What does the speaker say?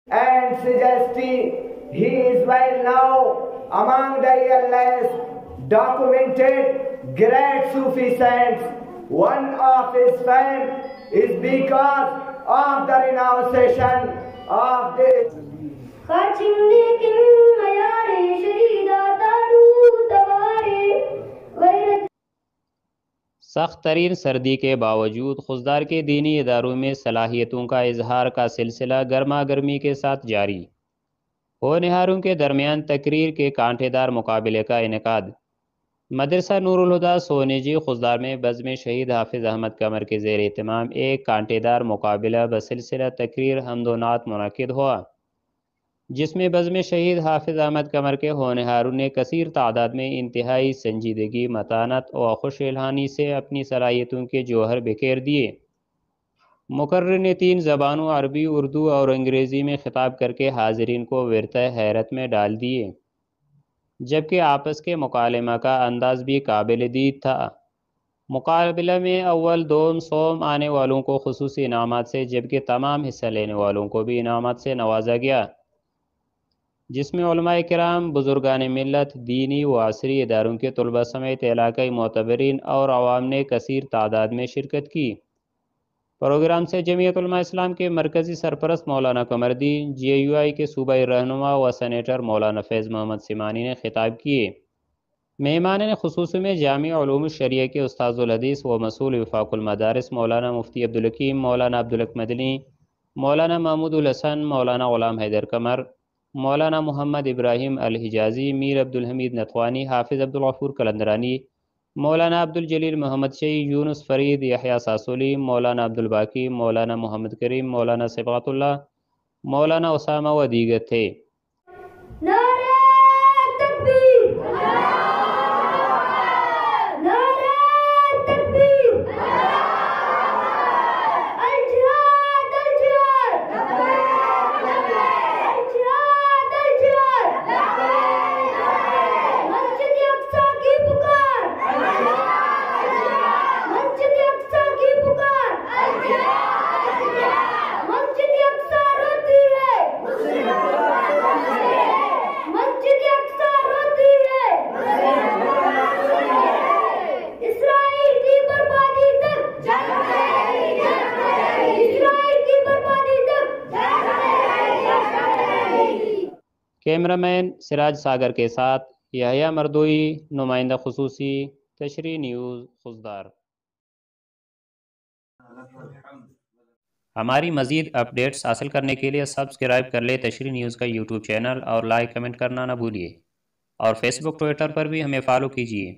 and suggesting he is well now among the earliest documented great Sufi saints. One of his fame is because of the renunciation of the سخت ترین سردی کے باوجود خضدار کے دینی اداروں میں صلاحیتوں کا اظہار کا سلسلہ گرما گرمی کے ساتھ جاری۔ ہونہاروں کے درمیان تقریر کے کانٹے دار مقابلے کا انعقاد۔ مدرسہ نور الہدیٰ سونیجی خضدار میں بزم شہید حافظ احمد قمر کے زیر اہتمام ایک کانٹے دار مقابلہ بسلسلہ تقریر حمد و نعت منعقد ہوا، جس میں بزم شہید حافظ احمد قمر کے ہونہاروں نے کثیر تعداد میں انتہائی سنجیدگی، متانت اور خوش الحانی سے اپنی صلاحیتوں کے جوہر بکھیر دیے۔ مقرر نے 3 زبانوں عربی، اردو اور انگریزی میں خطاب کر کے حاضرین کو ورطہ حیرت میں ڈال دیے، جبکہ آپس کے مکالمہ کا انداز بھی قابل دید تھا۔ مقابلہ میں اول 2 سوم آنے والوں کو خصوصی انعامات سے، جبکہ تمام حصہ لینے والوں کو بھی انعامات سے نوازا گیا، جس میں علماء کرام، بزرگان ملت، دینی و عصری اداروں کے طلباء سمیت علاقائی معتبرین اور عوام نے کثیر تعداد میں شرکت کی۔ پروگرام سے جمعیت علماء اسلام کے مرکزی سرپرست مولانا قمردین، جے یو آئی کے صوبائی رہنما و سینیٹر مولانا فیض محمد سمانی نے خطاب کیے۔ مہمان خصوصی میں جامعہ علوم الشریعہ کے استاذ الحدیث و مسئول وفاق المدارس مولانا مفتی عبدالحکیم، مولانا عبدالحق مدنی، مولانا محمود الحسن، مولانا غلام حیدر قمر، مولانا محمد ابراہیم الحجازی، میر عبدالحمید نتوانی، حافظ عبدالغفور قلندرانی، مولانا عبدالجلیل محمد شیع، یونس فرید، یحییٰ ساسولی، مولانا عبدالباقی، مولانا محمد کریم، مولانا صبغت اللہ، مولانا اسامہ و دیگر تھے۔ کیمرامین سراج ساگر کے ساتھ یحییٰ مردوئی، نمائندہ خصوصی، تشریح نیوز، خضدار۔ ہماری مزید اپڈیٹس حاصل کرنے کے لیے سبسکرائب کر لیں تشریح نیوز کا یوٹیوب چینل، اور لائک کمنٹ کرنا نہ بھولیے، اور فیس بک ٹویٹر پر بھی ہمیں فالو کیجیے۔